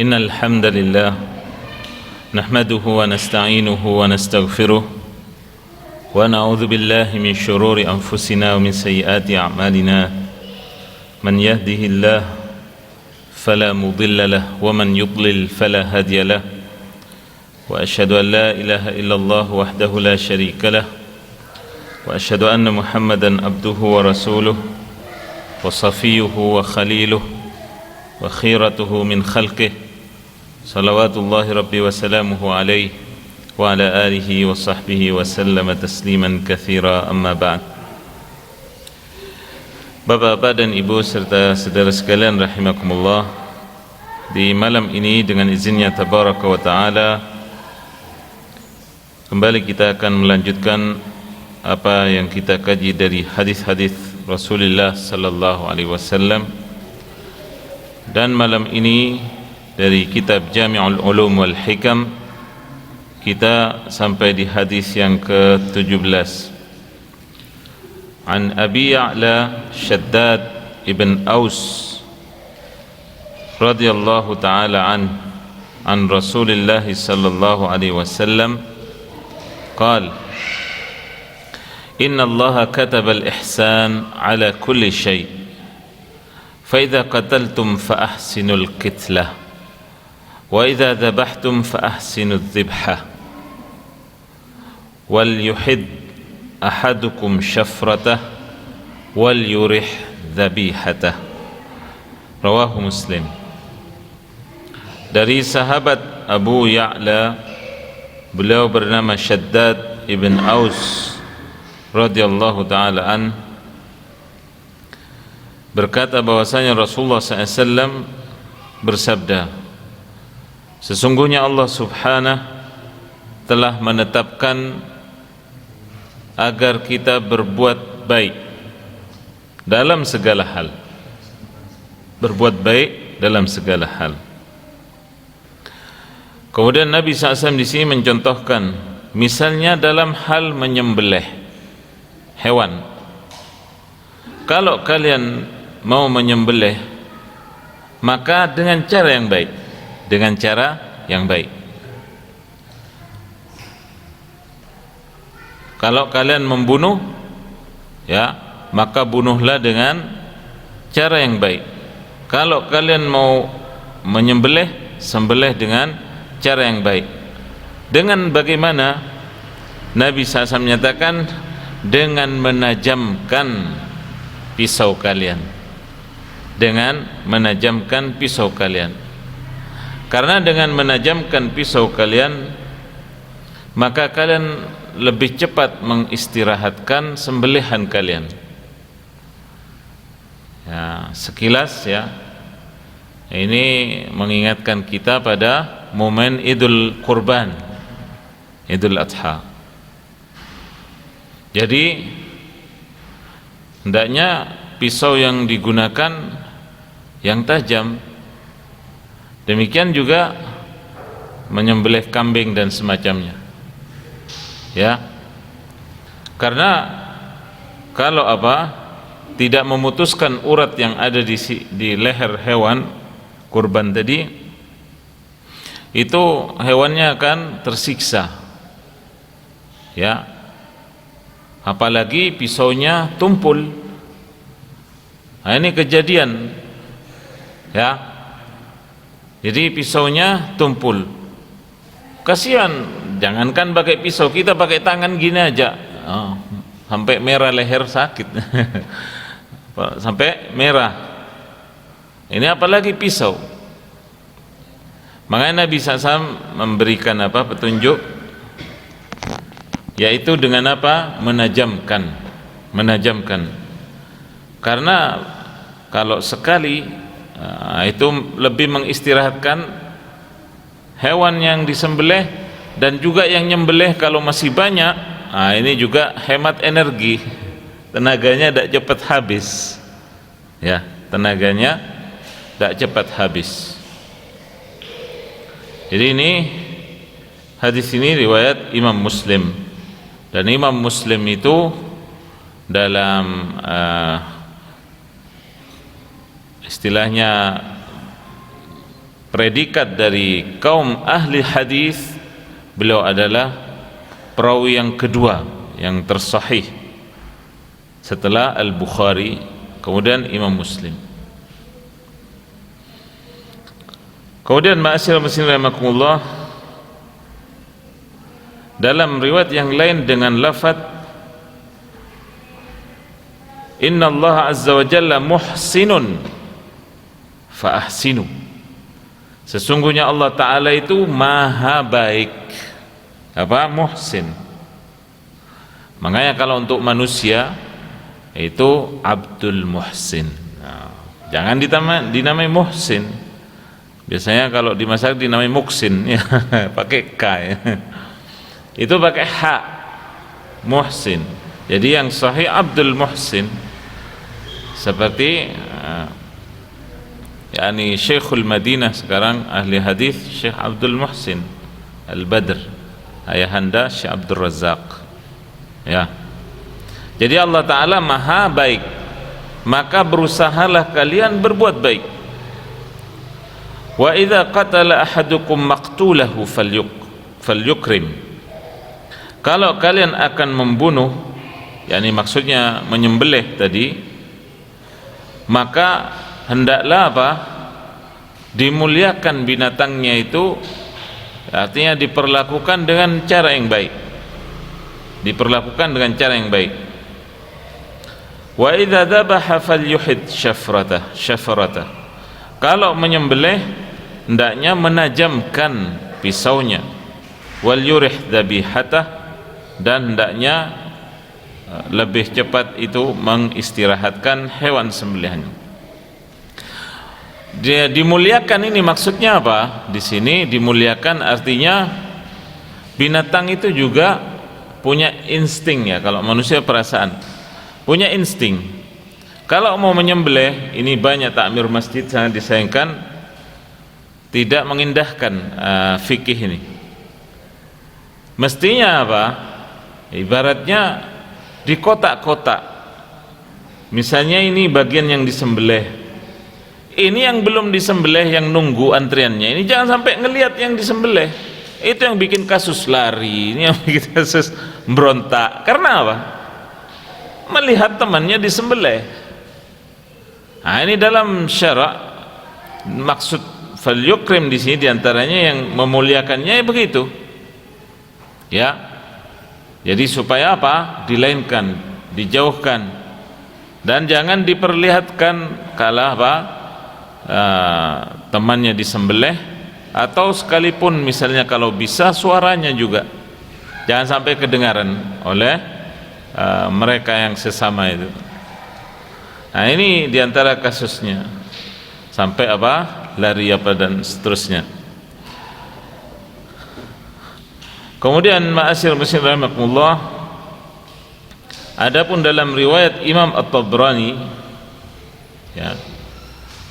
إن الحمد لله نحمده ونستعينه ونستغفره ونعوذ بالله من شرور أنفسنا ومن سيئات أعمالنا من يهده الله فلا مضل له ومن يضلل فلا هادي له وأشهد أن لا إله إلا الله وحده لا شريك له وأشهد أن محمدا عبده ورسوله وصفيه وخليله وخيرته من خلقه صلوات الله ربي وسلامه عليه وعلى آله وصحبه وسلم تسليما كثيرا أما بعد. Bapak-bapak dan ibu serta saudara sekalian rahimakumullah, di malam ini dengan izinnya tabaraka wa ta'ala kembali kita akan melanjutkan apa yang kita kaji dari hadis-hadis Rasulullah sallallahu alaihi wasallam, dan malam ini dari kitab Jami'ul Ulum wal Hikam kita sampai di hadis yang ke-17. An Abi Ya'la Shaddad ibn Aus radhiyallahu ta'ala an Rasulillah sallallahu alaihi wasallam qala Inna Allah kataba al-ihsan ala kulli shay fa idza qataltum fa ahsinul qitlah wa idza dhabhtum fa ahsinudh dhibha wal yuhid ahadukum syafratah wal yurih dhabihatah. Rawahu Muslim. Dari sahabat Abu Ya'la, beliau bernama Shaddad ibn Aus radhiyallahu ta'ala an, berkata bahwasanya Rasulullah SAW bersabda, sesungguhnya Allah subhanahu telah menetapkan agar kita berbuat baik dalam segala hal, berbuat baik dalam segala hal. Kemudian Nabi SAW di sini mencontohkan, misalnya dalam hal menyembelih hewan, kalau kalian mau menyembelih maka dengan cara yang baik, dengan cara yang baik. Kalau kalian membunuh, ya, maka bunuhlah dengan cara yang baik. Kalau kalian mau menyembelih, sembelih dengan cara yang baik. Dengan bagaimana? Nabi SAW menyatakan dengan menajamkan pisau kalian, dengan menajamkan pisau kalian. Karena dengan menajamkan pisau kalian maka kalian lebih cepat mengistirahatkan sembelihan kalian. Ya, sekilas ya, ini mengingatkan kita pada momen Idul Kurban, Idul Adha. Jadi hendaknya pisau yang digunakan yang tajam. Demikian juga menyembelih kambing dan semacamnya. Ya. Karena kalau tidak memutuskan urat yang ada di leher hewan kurban tadi, itu hewannya akan tersiksa. Ya. Apalagi pisaunya tumpul. Nah, ini kejadian, ya. Jadi pisaunya tumpul. Kasihan, jangankan pakai pisau, kita pakai tangan gini aja, sampai merah leher, sakit. Sampai merah. Ini apalagi pisau. Makanya Nabi SAW memberikan petunjuk, yaitu dengan menajamkan. Karena kalau sekali itu lebih mengistirahatkan hewan yang disembelih, dan juga yang nyembelih kalau masih banyak. Ini juga hemat energi, tenaganya tidak cepat habis. Ya, tenaganya tidak cepat habis. Jadi ini hadis ini riwayat Imam Muslim, dan Imam Muslim itu dalam istilahnya predikat dari kaum ahli hadis, beliau adalah perawi yang kedua yang tersahih setelah Al-Bukhari, kemudian Imam Muslim. Kemudian ma'asyiral muslimin rahimakumullah, dalam riwayat yang lain dengan lafaz Inna Allah azza wa jalla muhsinun fa ahsinu, sesungguhnya Allah Ta'ala itu maha baik. Apa? Muhsin. Makanya kalau untuk manusia itu Abdul Muhsin. Nah, jangan dinamai Muhsin. Biasanya kalau di masyarakat dinamai Muksin, ya, pakai K, ya. Itu pakai H, Muhsin. Jadi yang sahih Abdul Muhsin, seperti yakni Syekhul Madinah sekarang ahli hadis, Syekh Abdul Muhsin Al-Badr, ayahanda Syekh Abdul Razak, ya. Jadi Allah Ta'ala maha baik, maka berusahalah kalian berbuat baik. Wa idza qatala ahadukum maqtulahu falyukrim, kalau kalian akan membunuh, yakni maksudnya menyembelih tadi, maka hendaklah apa? Dimuliakan binatangnya itu, artinya diperlakukan dengan cara yang baik. Diperlakukan dengan cara yang baik. Wa idza dzabaha falyuhid syafratah. Kalau menyembelih hendaknya menajamkan pisaunya. Wal yurih dzabihatah, dan hendaknya lebih cepat itu mengistirahatkan hewan sembelihannya. Dia dimuliakan, ini maksudnya apa? Di sini dimuliakan artinya binatang itu juga punya insting, ya. Kalau manusia perasaan, punya insting. Kalau mau menyembelih, ini banyak takmir masjid sangat disayangkan, tidak mengindahkan fikih ini. Mestinya apa? Ibaratnya di kotak-kotak. Misalnya ini bagian yang disembelih, ini yang belum disembelih yang nunggu antriannya, ini jangan sampai ngelihat yang disembelih. Itu yang bikin kasus lari, ini yang bikin kasus berontak. Karena apa? Melihat temannya disembelih. Nah, ini dalam syarak maksud falyukrim di sini diantaranya yang memuliakannya begitu, ya. Jadi supaya apa? Dilainkan, dijauhkan, dan jangan diperlihatkan kalau apa? Temannya disembelih, atau sekalipun misalnya kalau bisa suaranya juga jangan sampai kedengaran oleh mereka yang sesama itu. Nah, ini diantara kasusnya, sampai apa? Lari apa dan seterusnya. Kemudian ma'asyiral muslimin rahimakumullah, adapun dalam riwayat Imam At-Tabrani, ya,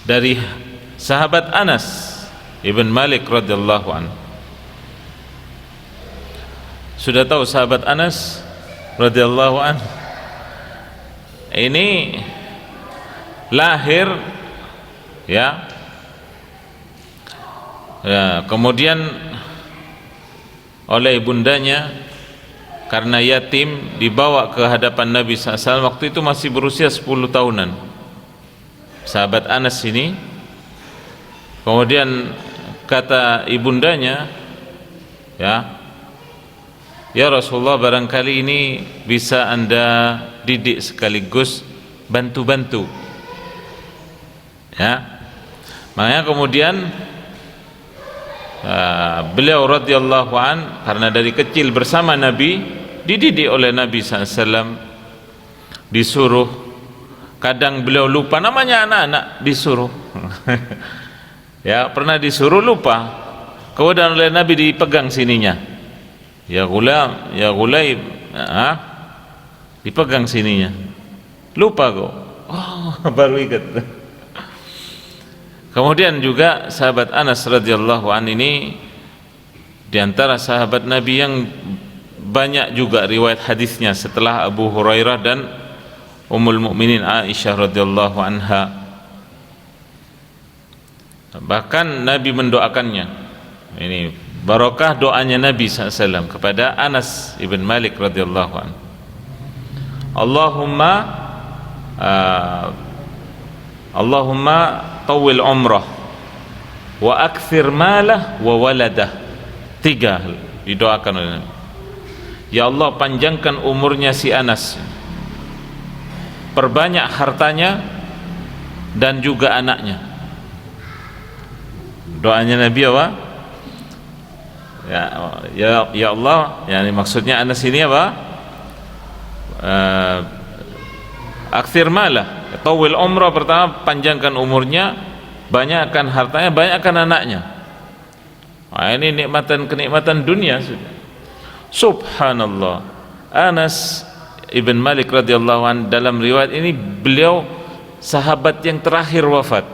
dari sahabat Anas Ibn Malik radhiyallahu anhu. Sudah tahu sahabat Anas radhiyallahu anhu ini lahir, ya, kemudian oleh ibundanya karena yatim dibawa ke hadapan Nabi SAW. Waktu itu masih berusia 10 tahunan sahabat Anas ini. Kemudian kata ibundanya, ya Rasulullah, barangkali ini bisa Anda didik sekaligus bantu-bantu, ya. Makanya kemudian beliau radhiyallahu an, karena dari kecil bersama Nabi, dididik oleh Nabi SAW, disuruh, kadang beliau lupa, namanya anak-anak disuruh ya, pernah disuruh lupa, kemudian oleh Nabi dipegang sininya, ya gulam, ya gulaib, dipegang sininya, lupa kok, oh, baru ingat. Kemudian juga sahabat Anas radhiyallahu an ini diantara sahabat Nabi yang banyak juga riwayat hadisnya setelah Abu Hurairah dan Ummul Mukminin Aisyah radhiyallahu anha. Bahkan Nabi mendoakannya. Ini barokah doanya Nabi SAW kepada Anas ibn Malik radhiyallahu anhu. Allahumma tawil umrah wa akthir malah wa waladah. 3 didoakan oleh Nabi. Ya Allah, panjangkan umurnya si Anas, perbanyak hartanya dan juga anaknya. Doanya Nabi apa? Ya Allah, yani maksudnya Anas ini apa? Akthir malah, tawil umrah, pertama panjangkan umurnya, banyakkan hartanya, banyakkan anaknya. Nah, ini kenikmatan dunia sudah. Subhanallah. Anas ibn Malik radhiyallahu anhu, dalam riwayat ini beliau sahabat yang terakhir wafat.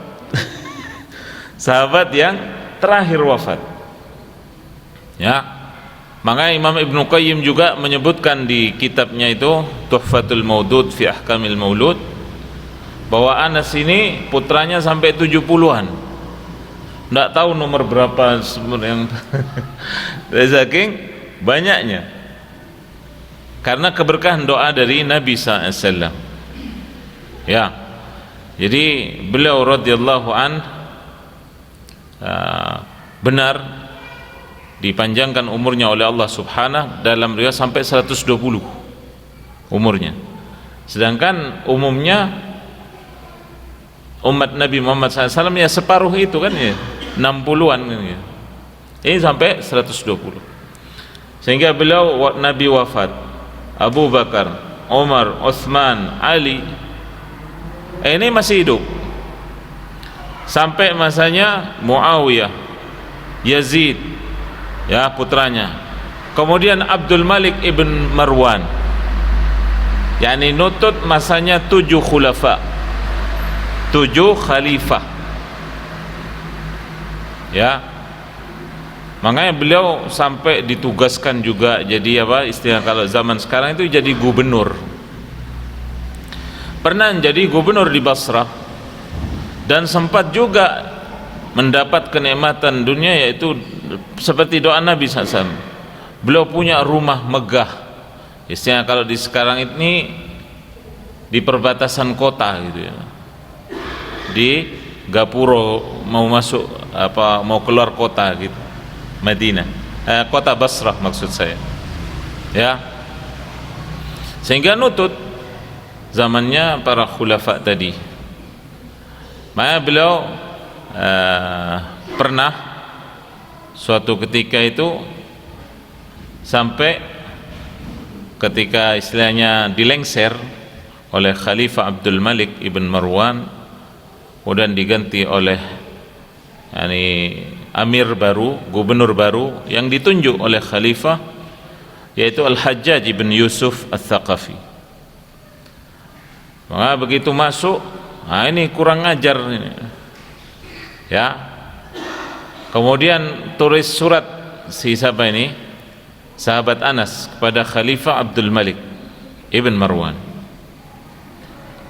Sahabat yang terakhir wafat. Ya. Maka Imam Ibnu Qayyim juga menyebutkan di kitabnya itu Tuhfatul Maudud fi Ahkamil Maulud bahwa Anas ini putranya sampai 70-an. Enggak tahu nomor berapa yang saking banyaknya. Karena keberkahan doa dari Nabi SAW. Ya. Jadi beliau radhiyallahu anhu benar dipanjangkan umurnya oleh Allah Subhanahu, dalam riwayat sampai 120 umurnya. Sedangkan umumnya umat Nabi Muhammad SAW ya separuh itu kan ya, 60-an kan ya. Ini sampai 120. Sehingga beliau Nabi wafat, Abu Bakar, Umar, Utsman, Ali ini masih hidup. Sampai masanya Muawiyah, Yazid, ya putranya. Kemudian Abdul Malik ibn Marwan, yakni nutut masanya 7 khulafa, 7 khalifah. Ya, makanya beliau sampai ditugaskan juga jadi apa istilah kalau zaman sekarang itu jadi gubernur. Pernah jadi gubernur di Basrah dan sempat juga mendapat kenikmatan dunia, yaitu seperti doa Nabi SAW. Beliau punya rumah megah, istilah kalau di sekarang ini di perbatasan kota gitu ya, di Gapuro, mau masuk apa mau keluar kota gitu, Madinah, kota Basrah maksud saya, ya. Sehingga nutut zamannya para khulafa tadi. Maka beliau pernah suatu ketika itu sampai ketika istilahnya dilengser oleh Khalifah Abdul Malik ibn Marwan, kemudian diganti oleh amir baru, gubernur baru yang ditunjuk oleh Khalifah, yaitu Al-Hajjaj ibn Yusuf Al-Thaqafi. Maka begitu masuk, ini kurang ajar ini. Ya. Kemudian tulis surat si siapa ini? Sahabat Anas kepada Khalifah Abdul Malik ibn Marwan.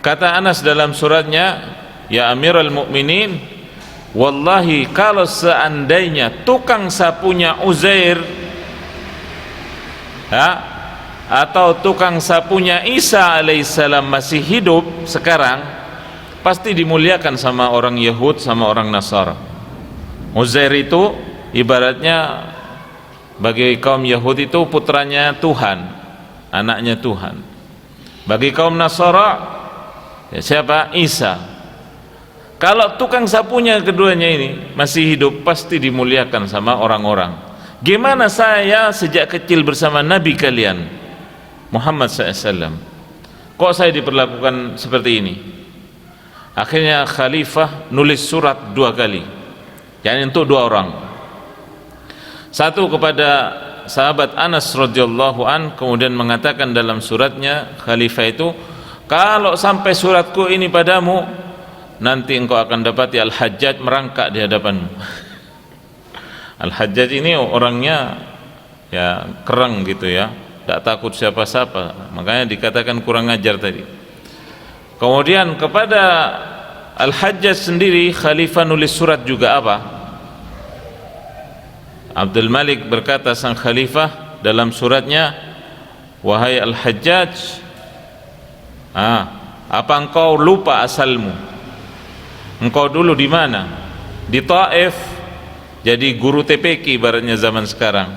Kata Anas dalam suratnya, ya Amirul Mukminin, wallahi kalau seandainya tukang sapunya Uzair atau tukang sapunya Isa alaihissalam masih hidup sekarang, pasti dimuliakan sama orang Yahud sama orang Nasara. Uzair itu ibaratnya bagi kaum Yahudi itu putranya Tuhan, anaknya Tuhan. Bagi kaum Nasara ya siapa? Isa. Kalau tukang sapunya keduanya ini masih hidup, pasti dimuliakan sama orang-orang. Gimana saya sejak kecil bersama Nabi kalian Muhammad SAW, kok saya diperlakukan seperti ini? Akhirnya Khalifah nulis surat 2 kali, yakni untuk 2 orang. Satu kepada sahabat Anas radhiyallahu an, kemudian mengatakan dalam suratnya Khalifah itu, kalau sampai suratku ini padamu, nanti engkau akan dapati Al-Hajjaj merangkak di hadapanmu. Al-Hajjaj ini orangnya ya kereng gitu ya, tidak takut siapa-siapa, makanya dikatakan kurang ajar tadi. Kemudian kepada Al-Hajjaj sendiri khalifah nulis surat juga apa? Abdul Malik berkata sang khalifah dalam suratnya, wahai Al-Hajjaj, apa engkau lupa asalmu? Engkau dulu di mana? Di Taif, jadi guru TPQ ibaratnya zaman sekarang.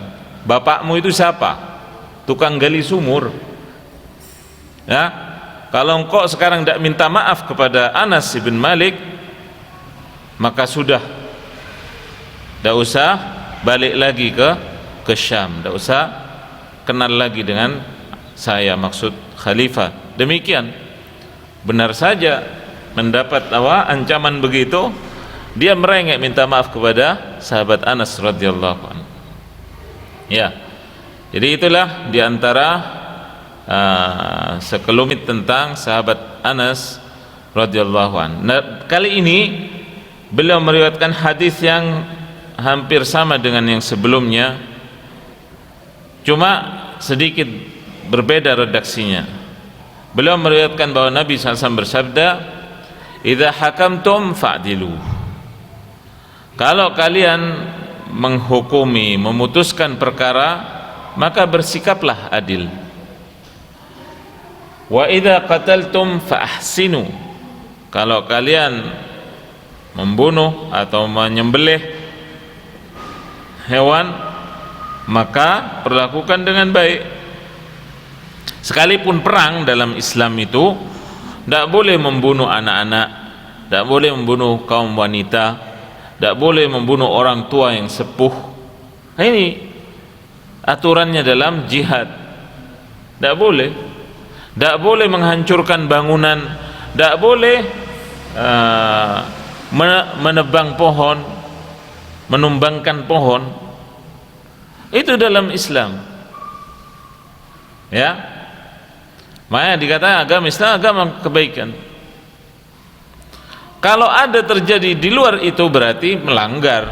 Bapakmu itu siapa? Tukang gali sumur. Ya, kalau engkau sekarang tidak minta maaf kepada Anas bin Malik, maka sudah, tidak usah balik lagi ke Syam, tidak usah kenal lagi dengan saya, maksud khalifah. Demikian, benar saja mendapat ancaman begitu, dia merengek minta maaf kepada sahabat Anas radhiyallahu anhu. Ya, jadi itulah diantara sekelumit tentang sahabat Anas radhiyallahu anhu. Nah, kali ini beliau meriwayatkan hadis yang hampir sama dengan yang sebelumnya, cuma sedikit berbeda redaksinya. Beliau meriwayatkan bahwa Nabi SAW bersabda, idza hakamtum fa'dilu. Kalau kalian menghukumi, memutuskan perkara, maka bersikaplah adil. Wa idza qataltum fa ahsinu. Kalau kalian membunuh atau menyembelih hewan, maka perlakukan dengan baik. Sekalipun perang dalam Islam itu tidak boleh membunuh anak-anak, tidak boleh membunuh kaum wanita, tidak boleh membunuh orang tua yang sepuh. Nah, ini aturannya dalam jihad. Tidak boleh. Tidak boleh menghancurkan bangunan, tidak boleh menebang pohon, menumbangkan pohon. Itu dalam Islam. Ya, makanya dikatakan agama Islam agama kebaikan. Kalau ada terjadi di luar itu berarti melanggar,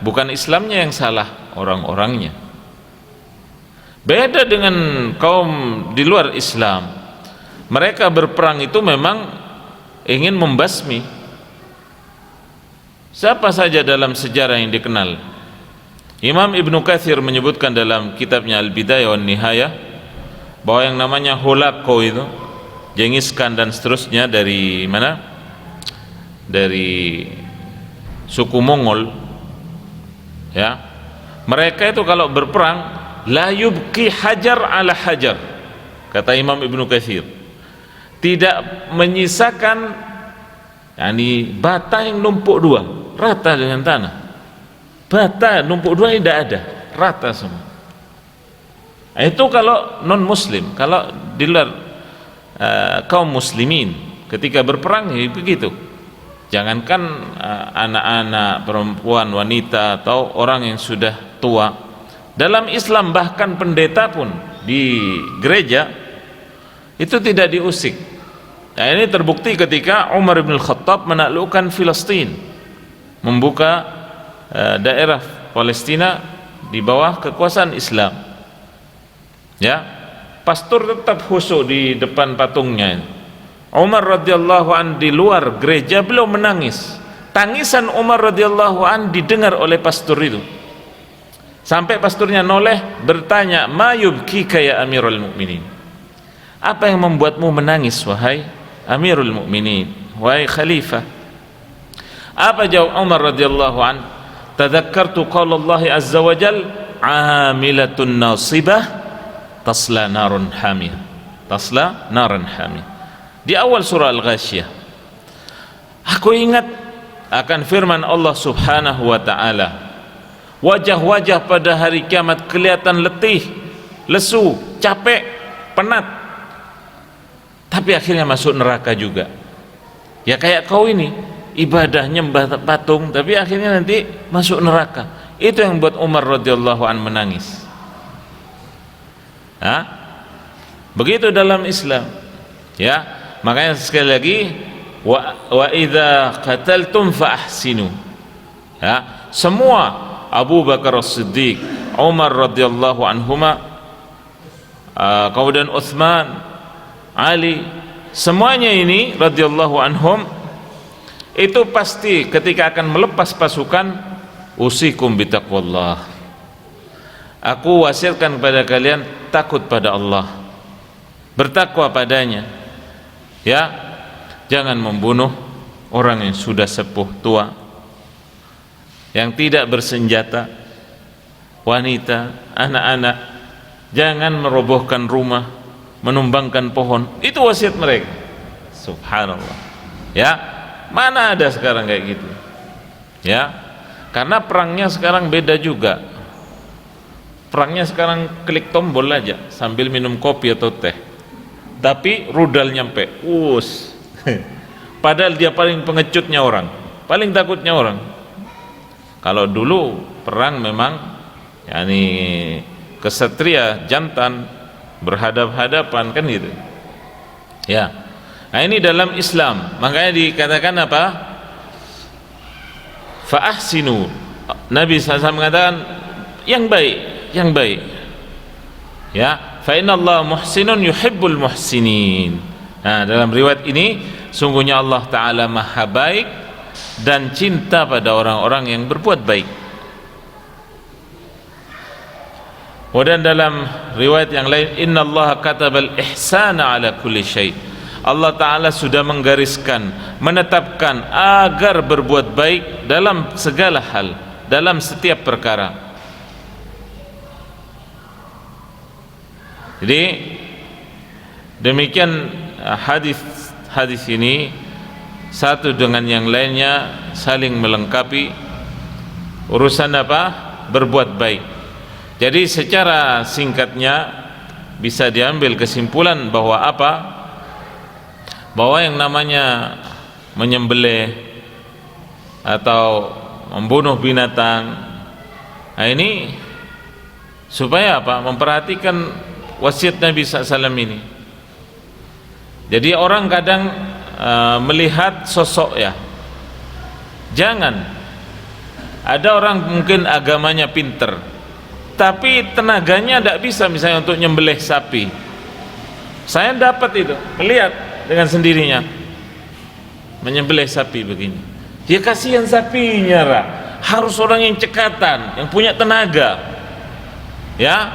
bukan Islamnya yang salah, orang-orangnya. Beda dengan kaum di luar Islam. Mereka berperang itu memang ingin membasmi siapa saja dalam sejarah yang dikenal. Imam Ibnu Katsir menyebutkan dalam kitabnya Al-Bidayah wan Nihayah bahwa yang namanya Holako itu, Genghis Khan dan seterusnya dari mana? Dari suku Mongol. Ya, mereka itu kalau berperang la yubqi hajar ala hajar, kata Imam Ibnu Katsir, tidak menyisakan bata yang numpuk dua, rata dengan tanah. Bata numpuk dua ini tidak ada, rata semua. Itu kalau non muslim. Kalau di luar kaum muslimin ketika berperang ya begitu. Jangankan anak-anak, perempuan, wanita atau orang yang sudah tua. Dalam Islam bahkan pendeta pun di gereja itu tidak diusik. Nah, ini terbukti ketika Umar bin Khattab menaklukkan Filistin, membuka daerah Palestina di bawah kekuasaan Islam. Ya, pastor tetap khusyuk di depan patungnya. Umar radhiyallahu an di luar gereja beliau menangis. Tangisan Umar radhiyallahu an didengar oleh pastor itu. Sampai pastornya noleh bertanya, "Ma yubkika ya Amirul Mukminin?" Apa yang membuatmu menangis wahai Amirul Mukminin, wahai khalifah? Apa jawab Umar radhiyallahu an? Tadzakartu qaula Allah azza wa jal, "Amilatun nasibah tasla narun hamiyah." Tasla naran hamiyah. Di awal surah Al-Ghasyiyah. Aku ingat akan firman Allah Subhanahu wa taala, wajah-wajah pada hari kiamat kelihatan letih, lesu, capek, penat, tapi akhirnya masuk neraka juga. Ya kayak kau ini, ibadah nyembah patung, tapi akhirnya nanti masuk neraka. Itu yang buat Umar radhiyallahu an menangis. Begitu dalam Islam. Ya, makanya sekali lagi, wa idza qataltum fa ahsinu. Ya, semua Abu Bakar As-Siddiq, Umar radhiyallahu anhuma, kemudian Utsman, Ali, semuanya ini radhiyallahu anhum itu pasti ketika akan melepas pasukan, usikum bitaqwallah, aku wasiatkan kepada kalian takut pada Allah, bertakwa padanya, ya, jangan membunuh orang yang sudah sepuh tua, yang tidak bersenjata, wanita, anak-anak, jangan merobohkan rumah, menumbangkan pohon. Itu wasiat mereka. Subhanallah. Ya, mana ada sekarang kayak gitu? Ya, karena perangnya sekarang beda juga. Perangnya sekarang klik tombol aja sambil minum kopi atau teh, tapi rudal nyampe, padahal dia paling pengecutnya orang, paling takutnya orang. Kalau dulu perang memang yakni kesatria jantan berhadap-hadapan kan gitu. Ya. Nah, ini dalam Islam, makanya dikatakan apa? Fa ahsinu. Nabi SAW mengatakan yang baik, yang baik. Ya, fa innallaha muhsinun yuhibbul muhsinin. Nah, dalam riwayat ini sungguhnya Allah Ta'ala maha baik dan cinta pada orang-orang yang berbuat baik. Dan dalam riwayat yang lain, innallaha katabal ihsana ala kulli syai'. Allah Ta'ala sudah menggariskan, menetapkan agar berbuat baik dalam segala hal, dalam setiap perkara. Jadi demikian hadis ini satu dengan yang lainnya saling melengkapi. Urusan apa? Berbuat baik. Jadi secara singkatnya bisa diambil kesimpulan bahwa apa? Bahwa yang namanya menyembelih atau membunuh binatang, nah ini supaya apa? Memperhatikan wasiat Nabi SAW ini. Jadi orang kadang melihat sosok, ya, jangan. Ada orang mungkin agamanya pinter, tapi tenaganya tidak bisa misalnya untuk nyembelih sapi. Saya dapat itu, melihat dengan sendirinya menyembelih sapi begini. Ya kasihan sapinya, harus orang yang cekatan, yang punya tenaga. Ya,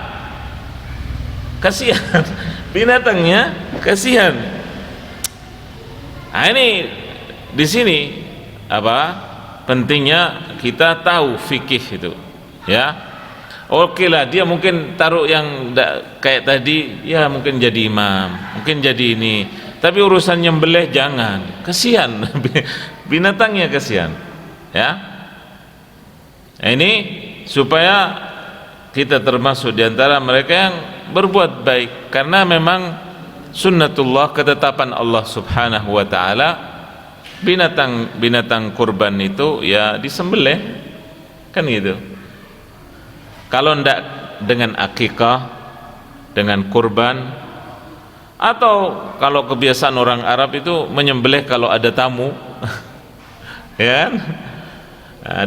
kasihan binatangnya, kasihan. Nah, ini di sini apa pentingnya kita tahu fikih itu, ya. Oke lah, dia mungkin taruh yang kayak tadi, ya mungkin jadi imam, mungkin jadi ini, tapi urusan nyembelih jangan, kasihan binatangnya, kasihan, ya. Nah, ini supaya kita termasuk diantara mereka yang berbuat baik, karena memang sunnatullah, ketetapan Allah Subhanahu wa Ta'ala, binatang kurban itu ya disembelih, kan gitu. Kalau ndak dengan akikah, dengan kurban, atau kalau kebiasaan orang Arab itu menyembelih kalau ada tamu ya,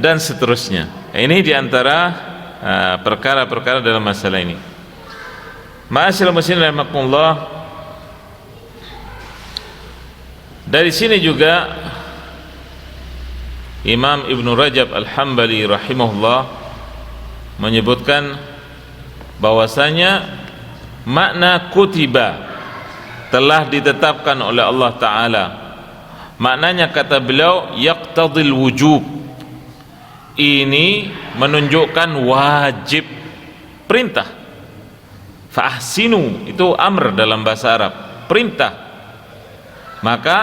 dan seterusnya. Ini diantara perkara-perkara dalam masalah ini. Ma'asyiral muslimin rahimakumullah, dari sini juga Imam Ibnu Rajab Al-Hambali rahimahullah menyebutkan bahwasanya makna kutiba telah ditetapkan oleh Allah Ta'ala. Maknanya kata beliau yaqtadil wujub, ini menunjukkan wajib, perintah. Fa'ahsinu itu amr dalam bahasa Arab, perintah. Maka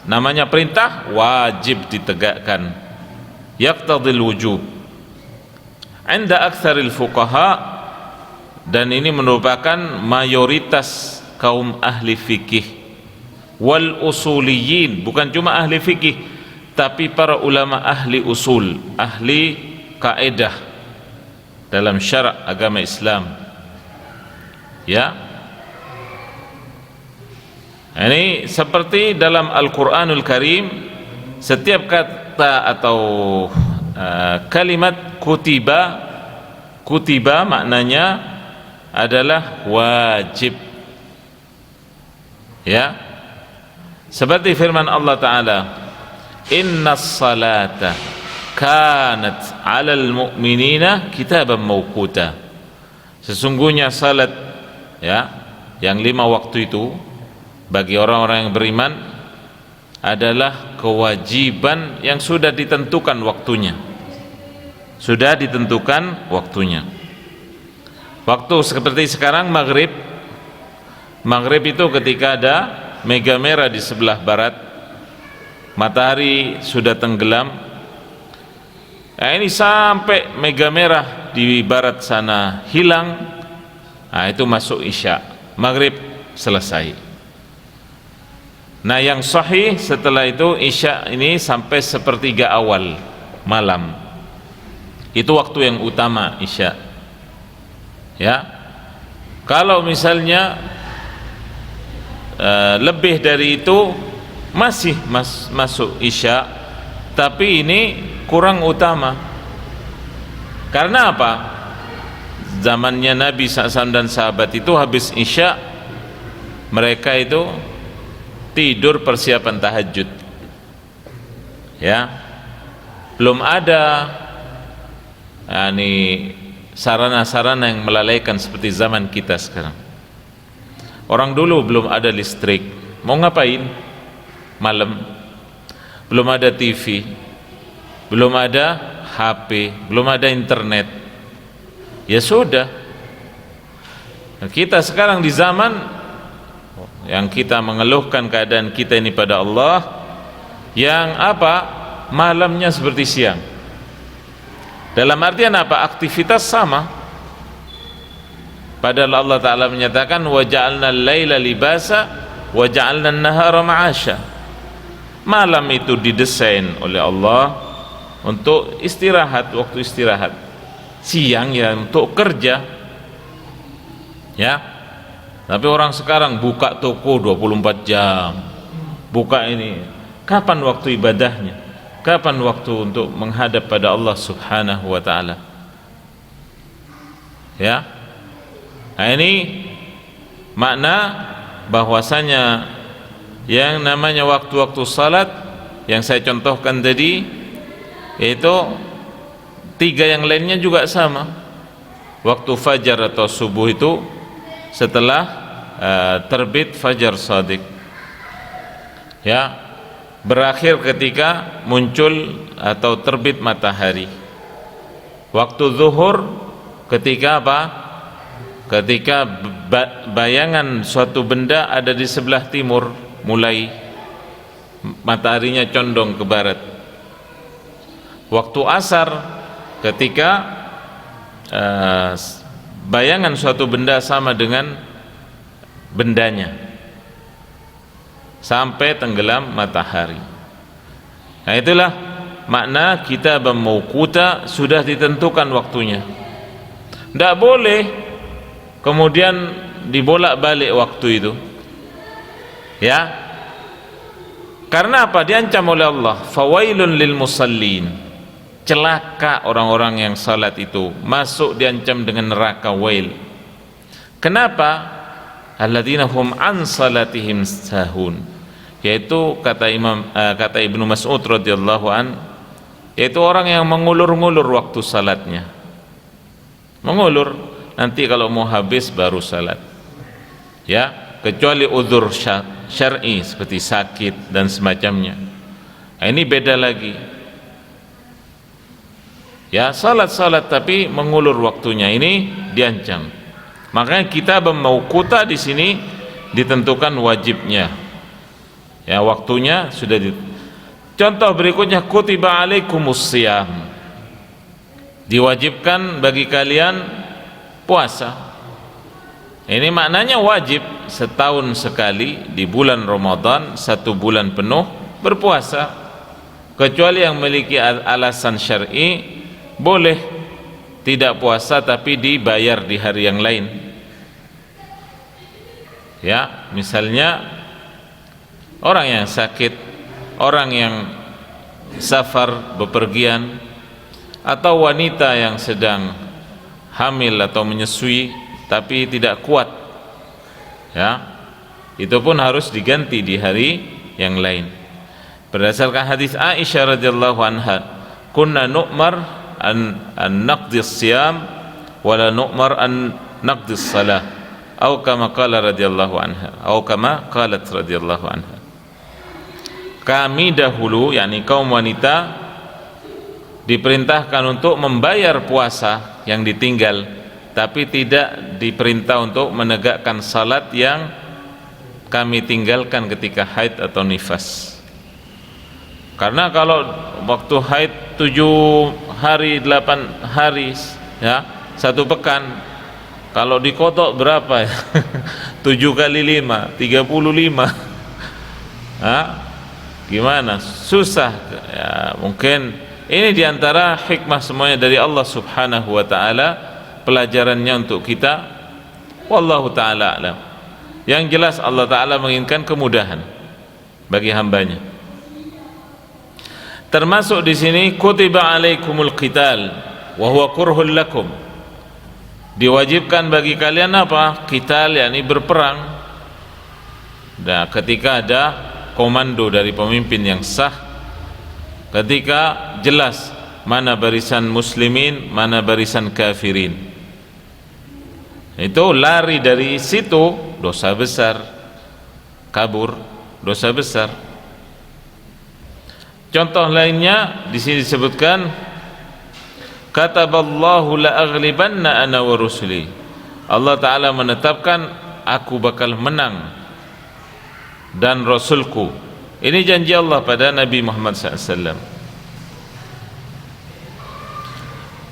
namanya perintah wajib ditegakkan, yaqtadil wujub. Anda aktsaril fuqaha, dan ini merupakan mayoritas kaum ahli fikih wal usuliyin, bukan cuma ahli fikih tapi para ulama ahli usul, ahli kaidah dalam syarak agama Islam, ya. Ini seperti dalam Al-Quranul Karim, setiap kata atau kalimat kutiba maknanya adalah wajib, ya. Seperti firman Allah Ta'ala, innas salata kanat 'alal mu'minina kitaban mawquta. Sesungguhnya salat, ya, yang 5 waktu itu bagi orang-orang yang beriman adalah kewajiban yang sudah ditentukan waktunya. Sudah ditentukan waktunya. Waktu seperti sekarang maghrib itu ketika ada mega merah di sebelah barat, matahari sudah tenggelam. Nah, ini sampai mega merah di barat sana hilang, nah itu masuk isya, maghrib selesai. Nah yang sahih setelah itu isya ini sampai sepertiga awal malam, itu waktu yang utama isya. Ya, kalau misalnya lebih dari itu masih masuk isya, tapi ini kurang utama. Karena apa? Zamannya Nabi SAW dan sahabat itu habis isya mereka itu tidur persiapan tahajud. Ya, belum ada sarana-sarana yang melalaikan seperti zaman kita sekarang. Orang dulu belum ada listrik, mau ngapain malam? Belum ada TV, belum ada HP, belum ada internet. Ya sudah, kita sekarang di zaman yang kita mengeluhkan keadaan kita ini pada Allah, yang apa? Malamnya seperti siang. Dalam artian apa? Aktivitas sama. Padahal Allah Ta'ala menyatakan wa ja'alna al-laila libasa wa ja'alna an-nahara ma'asha. Malam itu didesain oleh Allah untuk istirahat, waktu istirahat. Siang ya untuk kerja. Ya. Tapi orang sekarang buka toko 24 jam. Buka ini. Kapan waktu ibadahnya? Kapan waktu untuk menghadap pada Allah Subhanahu wa Ta'ala? Ya. Nah, ini makna bahwasanya yang namanya waktu-waktu salat yang saya contohkan tadi, yaitu 3 yang lainnya juga sama. Waktu fajar atau subuh itu setelah terbit fajar shadiq, ya, berakhir ketika muncul atau terbit matahari. Waktu zuhur ketika apa? Ketika bayangan suatu benda ada di sebelah timur, mulai mataharinya condong ke barat. Waktu asar ketika bayangan suatu benda sama dengan bendanya sampai tenggelam matahari. Nah itulah makna kitaban mawquta, sudah ditentukan waktunya. Tidak boleh kemudian dibolak-balik waktu itu, ya. Karena apa? Diancam oleh Allah, fawailun lil musallin, celaka orang-orang yang salat itu, masuk diancam dengan neraka wail. Kenapa? Alladzina hum an salatihim sahun, yaitu kata Ibnu Mas'ud radhiyallahu an, yaitu orang yang mengulur-ngulur waktu salatnya. Mengulur, nanti kalau mau habis baru salat. Ya, kecuali udzur syar'i seperti sakit dan semacamnya. Nah, ini beda lagi. Ya, salat tapi mengulur waktunya, ini diancam. Makanya kita mawquta di sini ditentukan wajibnya. Ya, waktunya sudah Contoh berikutnya, kutiba alaikumus shiyam, diwajibkan bagi kalian puasa. Ini maknanya wajib setahun sekali di bulan Ramadan, 1 bulan penuh berpuasa. Kecuali yang memiliki alasan syar'i boleh tidak puasa tapi dibayar di hari yang lain. Ya, misalnya orang yang sakit, orang yang safar bepergian, atau wanita yang sedang hamil atau menyusui tapi tidak kuat, ya, itu pun harus diganti di hari yang lain. Berdasarkan hadis Aisyah radhiyallahu anha, kunna nu'mar an naqdi as-siyam wa la nu'mar an naqdi as-salah, atau kama qala radhiyallahu anha, atau kama qalat radhiyallahu anha. Kami dahulu, yakni kaum wanita, diperintahkan untuk membayar puasa yang ditinggal, tapi tidak diperintah untuk menegakkan salat yang kami tinggalkan ketika haid atau nifas. Karena kalau waktu haid 7 hari 8 hari ya, 1 pekan, kalau dikotok berapa ya? 7 kali 5 35. Gimana? Susah ya. Mungkin ini diantara hikmah semuanya dari Allah subhanahu wa ta'ala, pelajarannya untuk kita. Wallahu ta'ala alam. Yang jelas Allah ta'ala menginginkan kemudahan bagi hambanya. Termasuk di sini kutiba alaikumul qital wa huwa kurhul lakum. Diwajibkan bagi kalian apa? Qital, yakni berperang. Nah, ketika ada komando dari pemimpin yang sah, ketika jelas mana barisan muslimin, mana barisan kafirin, itu lari dari situ dosa besar, kabur dosa besar. Contoh lainnya di sini disebutkan, kataballahu la aghlibanna ana wa rusuli. Allah Ta'ala menetapkan aku bakal menang dan Rasulku. Ini janji Allah pada Nabi Muhammad SAW.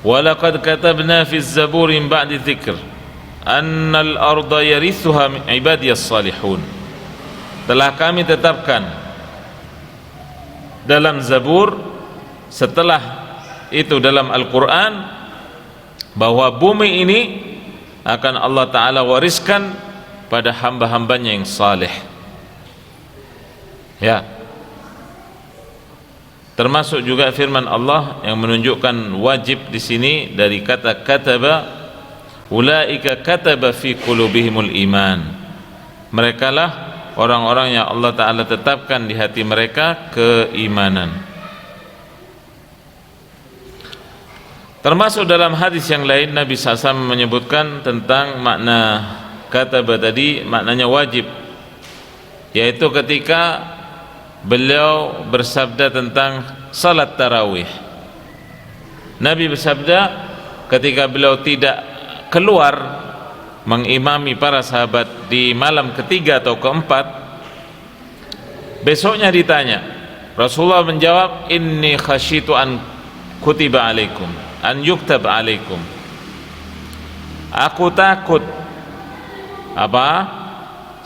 Walaqad katabna fi az-zabur min ba'di dzikr anna al-arda yarithuha ibadiyas salihun. Telah kami tetapkan dalam Zabur, setelah itu dalam Al-Quran, bahwa bumi ini akan Allah Ta'ala wariskan pada hamba-hambanya yang saleh. Ya, termasuk juga firman Allah yang menunjukkan wajib di sini dari kata kataba, ulaika kataba fi qulubihimul iman. Merekalah orang-orang yang Allah Ta'ala tetapkan di hati mereka keimanan. Termasuk dalam hadis yang lain Nabi SAW menyebutkan tentang makna kataba tadi, maknanya wajib, yaitu ketika beliau bersabda tentang salat tarawih. Nabi bersabda ketika beliau tidak keluar mengimami para sahabat di malam ketiga atau keempat, besoknya ditanya, Rasulullah menjawab, inni khasyitu an kutiba alaikum, an yuktab alaikum. Aku takut apa?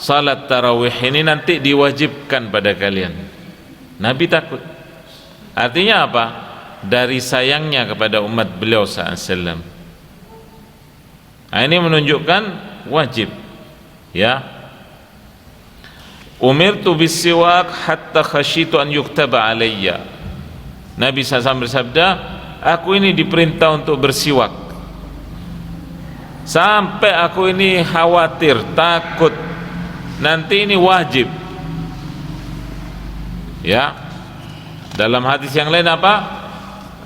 Salat tarawih ini nanti diwajibkan pada kalian. Nabi takut. Artinya apa? Dari sayangnya kepada umat beliau SAW. Nah, ini menunjukkan wajib, ya. Umirtu bisiwak hatta khasyitu an yuktaba alayya. Nabi SAW bersabda, aku ini diperintah untuk bersiwak sampai aku ini khawatir, takut nanti ini wajib. Ya. Dalam hadis yang lain apa?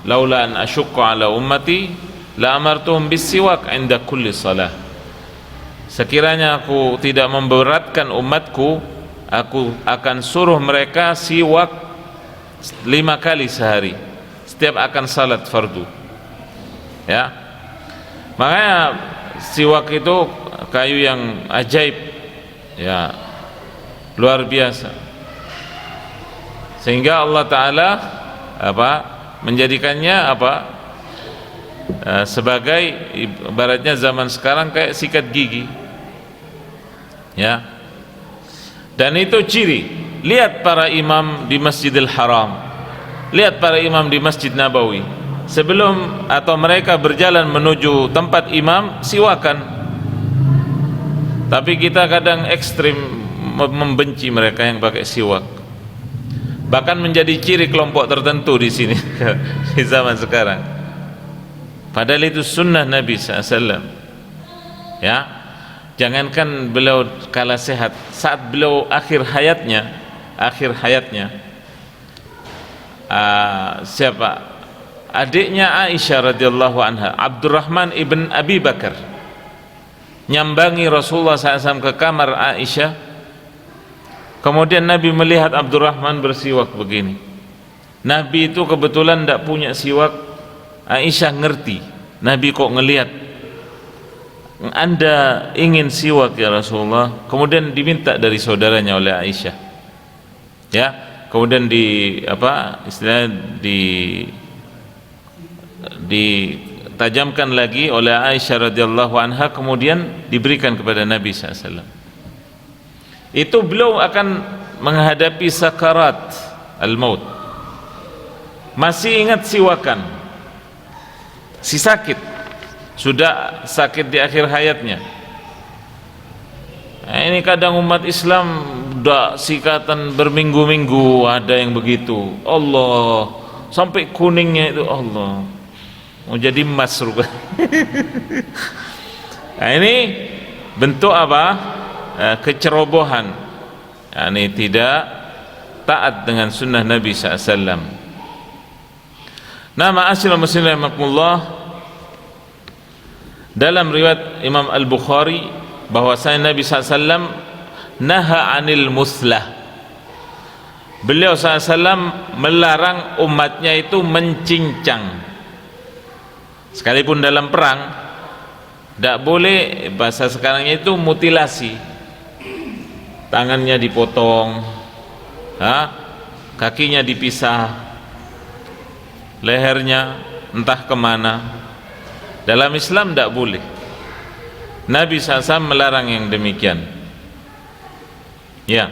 Laula an asyqa ala ummati la amartuhum bisiwak inda kulli salah. Sekiranya aku tidak memberatkan umatku, aku akan suruh mereka siwak 5 kali sehari setiap akan salat fardu. Ya, makanya siwak itu kayu yang ajaib, ya, luar biasa, sehingga Allah Ta'ala apa menjadikannya apa sebagai ibaratnya zaman sekarang kayak sikat gigi, ya. Dan itu ciri. Lihat para imam di Masjidil Haram, lihat para imam di Masjid Nabawi, sebelum atau mereka berjalan menuju tempat imam siwakan. Tapi kita kadang ekstrim membenci mereka yang pakai siwak, bahkan menjadi ciri kelompok tertentu di sini di zaman sekarang. Padahal itu sunnah Nabi SAW. Ya, jangankan beliau kala sehat, saat beliau akhir hayatnya, siapa? Adiknya Aisyah radhiyallahu anha, Abdurrahman ibn Abi Bakar, nyambangi Rasulullah SAW ke kamar Aisyah. Kemudian Nabi melihat Abdurrahman bersiwak begini. Nabi itu kebetulan tidak punya siwak. Aisyah ngerti, Nabi kok ngelihat, Anda ingin siwak ya Rasulullah. Kemudian diminta dari saudaranya oleh Aisyah, ya. Kemudian ditajamkan lagi oleh Aisyah radhiyallahu anha, kemudian diberikan kepada Nabi SAW. Itu beliau akan menghadapi sakarat al-maut, masih ingat siwakan, si sakit, sudah sakit di akhir hayatnya. Nah, ini kadang umat Islam udah sikatan berminggu-minggu, ada yang begitu, Allah, sampai kuningnya itu Allah, mau jadi emas rupanya. Nah, ini bentuk apa? Kecerobohan, ini tidak taat dengan sunnah Nabi SAW. Nah, ma'asyiral muslimin rahimakumullah, dalam riwayat Imam Al-Bukhari bahwasanya Nabi SAW naha anil muslah. Beliau SAW melarang umatnya itu mencincang, sekalipun dalam perang. Tidak boleh, bahasa sekarangnya itu mutilasi, tangannya dipotong, kakinya dipisah, lehernya entah kemana. Dalam Islam tidak boleh. Nabi SAW melarang yang demikian, ya.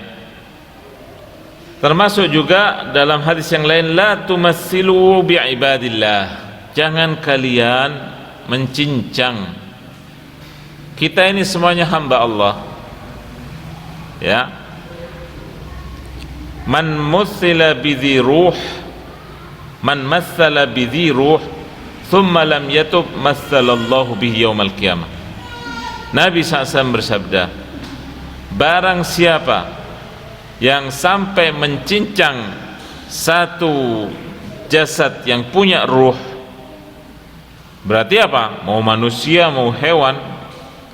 Termasuk juga dalam hadis yang lain, la tumassilu bi'ibadillah, jangan kalian mencincang. Kita ini semuanya hamba Allah, ya. Man mutsila bidhi ruh, man matsala bidhi ruh, thumma lam yatub matsalallahu bihi yaumal qiyamah. Nabi SAW bersabda, barang siapa yang sampai mencincang satu jasad yang punya ruh, berarti apa? Mau manusia mau hewan,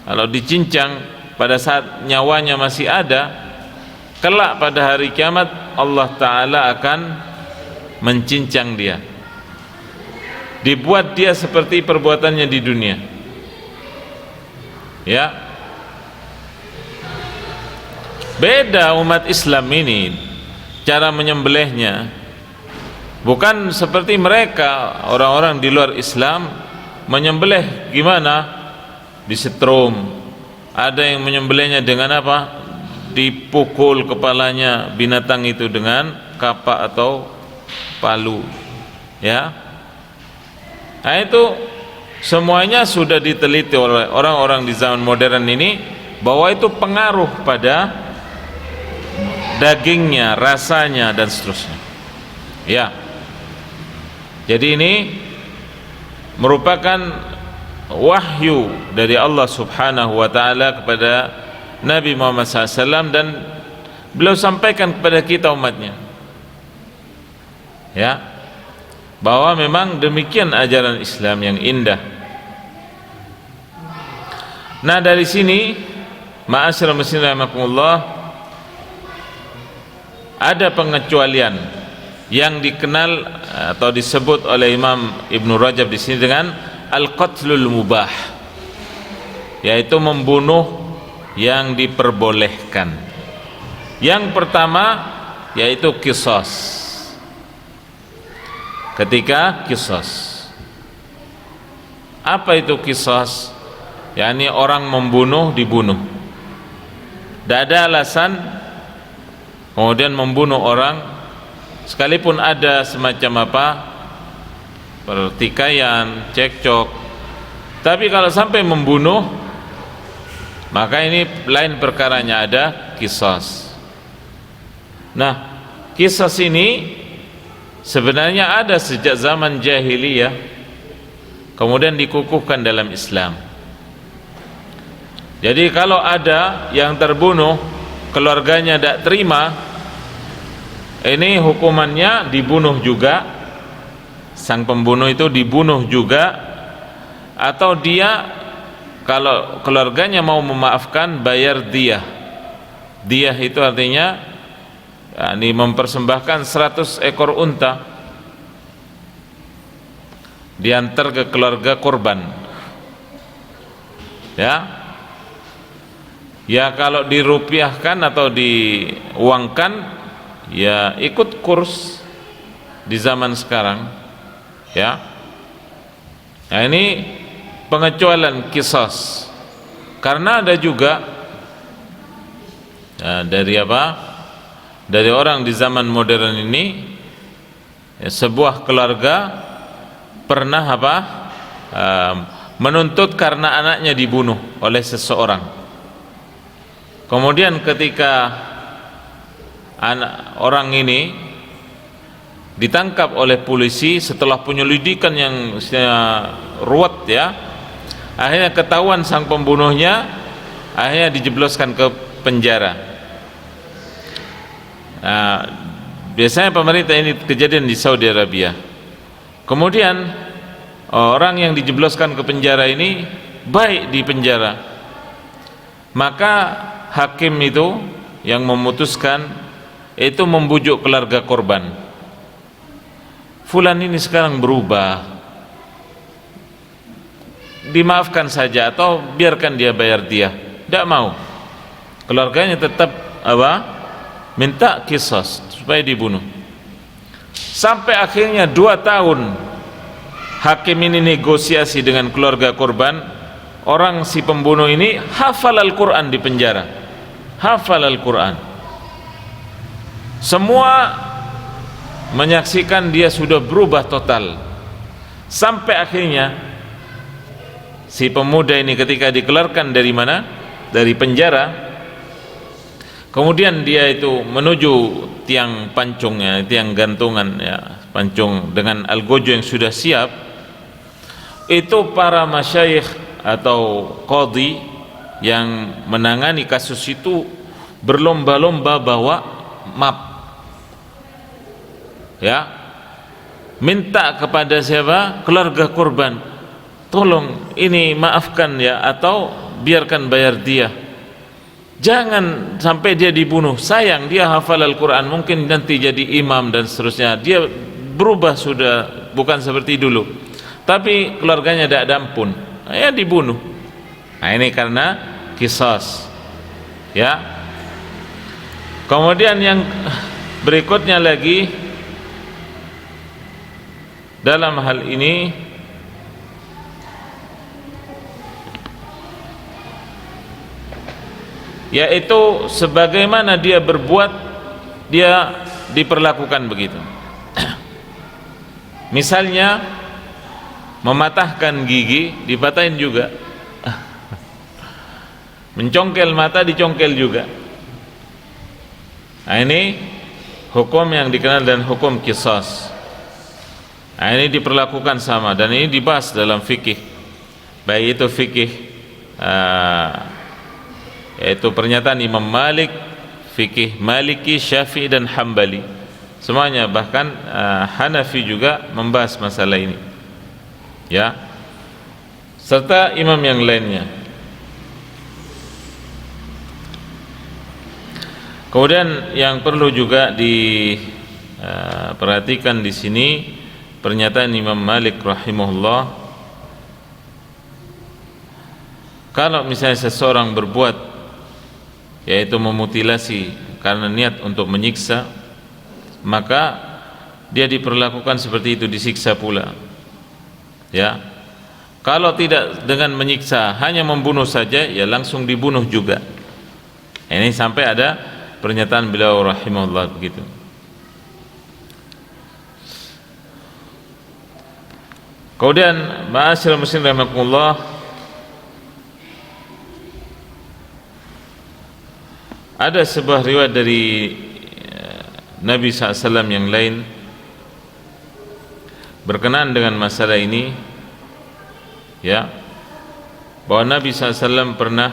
kalau dicincang pada saat nyawanya masih ada, kelak pada hari kiamat Allah Ta'ala akan mencincang dia, dibuat dia seperti perbuatannya di dunia, ya. Beda umat Islam ini cara menyembelihnya, bukan seperti mereka orang-orang di luar Islam menyembelih gimana? Disetrum. Ada yang menyembelihnya dengan apa? Dipukul kepalanya binatang itu dengan kapak atau palu, ya. Nah, itu semuanya sudah diteliti oleh orang-orang di zaman modern ini, bahwa itu pengaruh pada dagingnya, rasanya, dan seterusnya, ya. Jadi ini merupakan wahyu dari Allah Subhanahu wa Ta'ala kepada Nabi Muhammad SAW, dan beliau sampaikan kepada kita umatnya, ya, bahwa memang demikian ajaran Islam yang indah. Nah, dari sini ma'asyiral muslimin rahimakumullah, ada pengecualian yang dikenal atau disebut oleh Imam Ibnu Rajab di sini dengan al-qatlul mubah, yaitu membunuh yang diperbolehkan. Yang pertama yaitu qisas. Ketika qisas, apa itu qisas? yakni orang membunuh dibunuh, tidak ada alasan kemudian membunuh orang, sekalipun ada semacam apa pertikaian, cekcok. Tapi kalau sampai membunuh, maka ini lain perkaranya, ada qisas. Nah, qisas ini sebenarnya ada sejak zaman jahiliyah, kemudian dikukuhkan dalam Islam. Jadi kalau ada yang terbunuh, keluarganya tidak terima, Ini hukumannya dibunuh juga, sang pembunuh itu dibunuh juga, atau dia kalau keluarganya mau memaafkan bayar diyah. Diyah itu artinya ini mempersembahkan 100 ekor unta diantar ke keluarga korban. Ya kalau dirupiahkan atau diuangkan, ya ikut kurs di zaman sekarang, ya. Nah, ini pengecualian qisas. Karena ada juga dari orang di zaman modern ini, ya, sebuah keluarga pernah menuntut karena anaknya dibunuh oleh seseorang. Kemudian ketika orang ini ditangkap oleh polisi setelah penyelidikan yang ruwet, ya, akhirnya ketahuan sang pembunuhnya, akhirnya dijebloskan ke penjara. Nah, biasanya pemerintah, ini kejadian di Saudi Arabia. Kemudian orang yang dijebloskan ke penjara ini baik di penjara, maka hakim itu yang memutuskan itu membujuk keluarga korban. Fulan ini sekarang berubah, dimaafkan saja atau biarkan dia bayar dia. Tidak mau, keluarganya tetap minta qisas supaya dibunuh. Sampai akhirnya 2 tahun hakim ini negosiasi dengan keluarga korban. Orang si pembunuh ini hafal Al-Quran di penjara, hafal Al-Quran. Semua menyaksikan dia sudah berubah total. Sampai akhirnya si pemuda ini ketika dikeluarkan dari mana? Dari penjara, kemudian dia itu menuju tiang pancungnya, tiang gantungan, ya, pancung dengan algojo yang sudah siap. Itu para masyayikh atau qadhi yang menangani kasus itu berlomba-lomba bawa map, ya, minta kepada siapa? Keluarga korban, tolong ini maafkan ya, atau biarkan bayar dia, jangan sampai dia dibunuh. Sayang, dia hafal Al-Quran, mungkin nanti jadi imam dan seterusnya. Dia berubah sudah, bukan seperti dulu. Tapi keluarganya tidak ada ampun, ya dibunuh. Nah, ini karena qisas, ya. Kemudian yang berikutnya lagi dalam hal ini, yaitu sebagaimana dia berbuat, dia diperlakukan begitu. Misalnya mematahkan gigi, dipatahin juga. Mencongkel mata, dicongkel juga. Nah, ini hukum yang dikenal dengan hukum qisas. Nah, ini diperlakukan sama, dan ini dibahas dalam fikih, baik itu fikih yaitu pernyataan Imam Malik, fikih Maliki, Syafi'i dan Hambali, semuanya. Bahkan Hanafi juga membahas masalah ini, ya, serta imam yang lainnya. Kemudian yang perlu juga diperhatikan di sini pernyataan Imam Malik rahimahullah, kalau misalnya seseorang berbuat yaitu memutilasi karena niat untuk menyiksa, maka dia diperlakukan seperti itu, disiksa pula, ya. Kalau tidak dengan menyiksa, hanya membunuh saja, ya langsung dibunuh juga. Ini sampai ada pernyataan beliau rahimahullah begitu. Kemudian ma'asyiral muslimin rahimakumullah, ada sebuah riwayat dari Nabi SAW yang lain berkenaan dengan masalah ini, ya, bahwa Nabi SAW pernah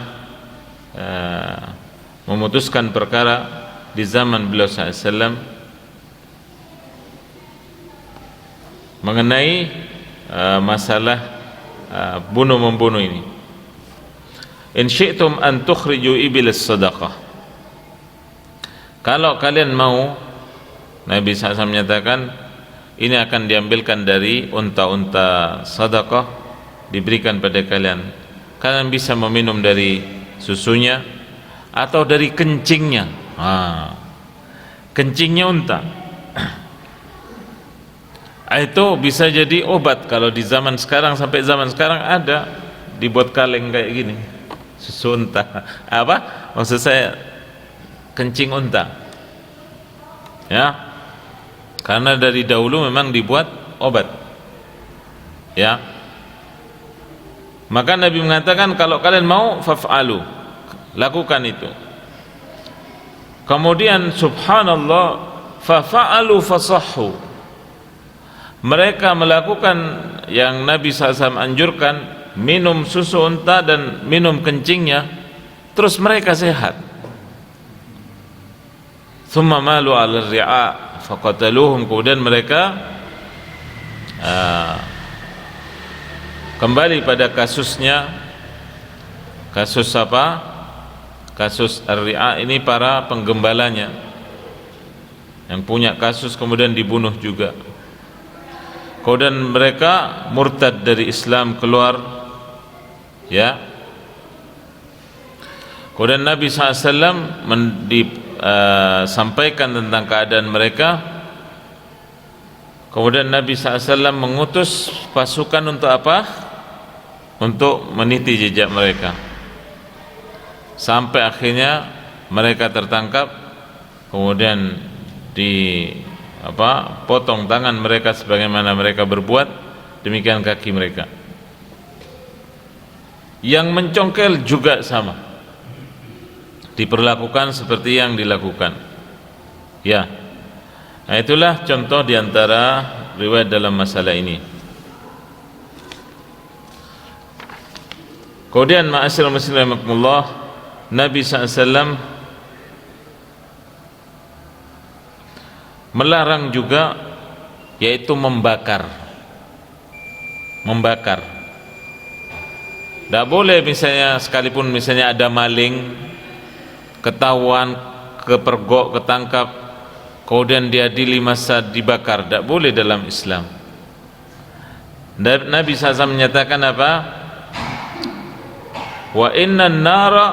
memutuskan perkara di zaman beliau SAW, mengenai masalah bunuh-membunuh ini. In syi'tum an tukhriju ibilis sadaqah. Kalau kalian mau, Nabi SAW menyatakan, ini akan diambilkan dari unta-unta sedekah, diberikan pada kalian. Kalian bisa meminum dari susunya atau dari kencingnya. Kencingnya unta. Itu bisa jadi obat. Kalau di zaman sekarang, sampai zaman sekarang ada dibuat kaleng kayak gini, susu unta. Apa maksud saya? Kencing unta, ya, karena dari dahulu memang dibuat obat, ya. Maka Nabi mengatakan, kalau kalian mau, faf'alu, lakukan itu. Kemudian subhanallah, fafa'alu fasahhu, mereka melakukan yang Nabi SAW anjurkan, minum susu unta dan minum kencingnya, terus mereka sehat. Thumma malu 'ala ar-ri'a faqataluhum, kemudian mereka kembali pada kasusnya. Kasus apa? Kasus ar-ri'a ini para penggembalanya yang punya kasus kemudian dibunuh juga. Kemudian mereka murtad dari Islam, keluar, ya. Kemudian Nabi SAW sampaikan tentang keadaan mereka. Kemudian Nabi SAW mengutus pasukan untuk apa? Untuk meniti jejak mereka, sampai akhirnya mereka tertangkap, kemudian potong tangan mereka sebagaimana mereka berbuat, demikian kaki mereka. Yang mencongkel juga sama, diperlakukan seperti yang dilakukan, ya. Nah, itulah contoh diantara riwayat dalam masalah ini. Kemudian ma'asyiral muslimin rahimakumullah, Nabi SAW melarang juga, yaitu membakar. Tidak boleh misalnya, sekalipun misalnya ada maling, ketahuan, kepergok, ketangkap, kemudian diadili masa dibakar, tidak boleh dalam Islam. Nabi SAW menyatakan apa? Wa inna an-nara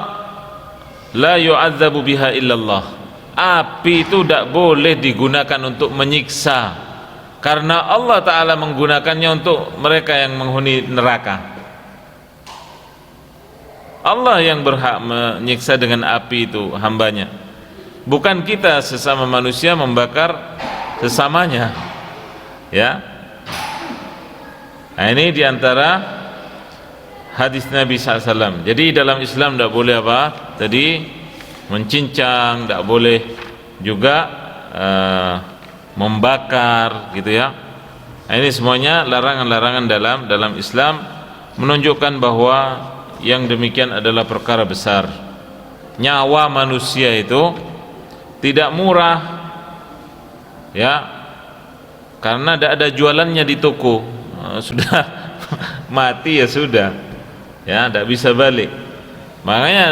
la yu'adzabu biha illallah. Api itu tidak boleh digunakan untuk menyiksa, karena Allah Ta'ala menggunakannya untuk mereka yang menghuni neraka. Allah yang berhak menyiksa dengan api itu hambanya, bukan kita sesama manusia membakar sesamanya, ya. Nah, ini diantara hadis Nabi SAW. Jadi dalam Islam tidak boleh apa? Tadi mencincang, tidak boleh juga membakar, gitu ya. Nah, ini semuanya larangan-larangan dalam Islam, menunjukkan bahwa yang demikian adalah perkara besar. Nyawa manusia itu tidak murah, ya, karena tidak ada jualannya di toko. Sudah mati ya sudah, ya, tidak bisa balik. Makanya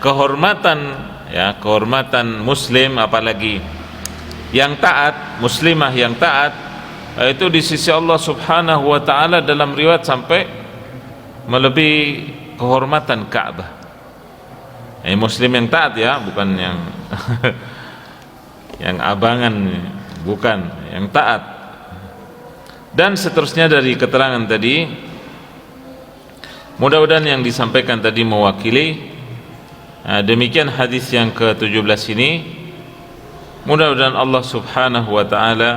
kehormatan, ya, kehormatan muslim, apalagi yang taat, muslimah yang taat, itu di sisi Allah Subhanahu wa Ta'ala dalam riwayat sampai melebihi kehormatan Ka'bah. Muslim yang taat, ya, bukan yang yang abangan, bukan, yang taat. Dan seterusnya dari keterangan tadi. Mudah-mudahan yang disampaikan tadi mewakili. Demikian hadis yang ke-17 ini. Mudah-mudahan Allah Subhanahu wa Ta'ala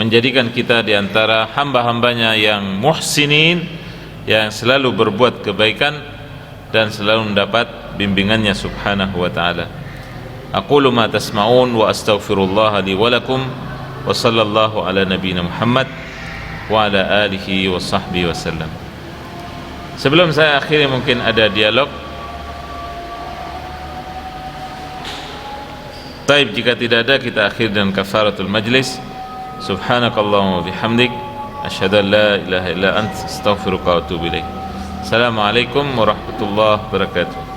menjadikan kita di antara hamba-hambanya yang muhsinin, yang selalu berbuat kebaikan dan selalu mendapat bimbingannya Subhanahu wa Ta'ala. Aqulu ma tasma'un wa astaghfirullah li wa lakum, wa sallallahu ala nabiyyina Muhammad wa ala alihi wa sahbihi wasallam. Sebelum saya akhiri, mungkin ada dialog. Taib, jika tidak ada, kita akhir dengan kafaratul majlis. Subhanakallahumma bihamdik asyhadu an la ilaha illa anta astaghfiruka wa atubu ilaik. Assalamualaikum warahmatullahi wabarakatuh.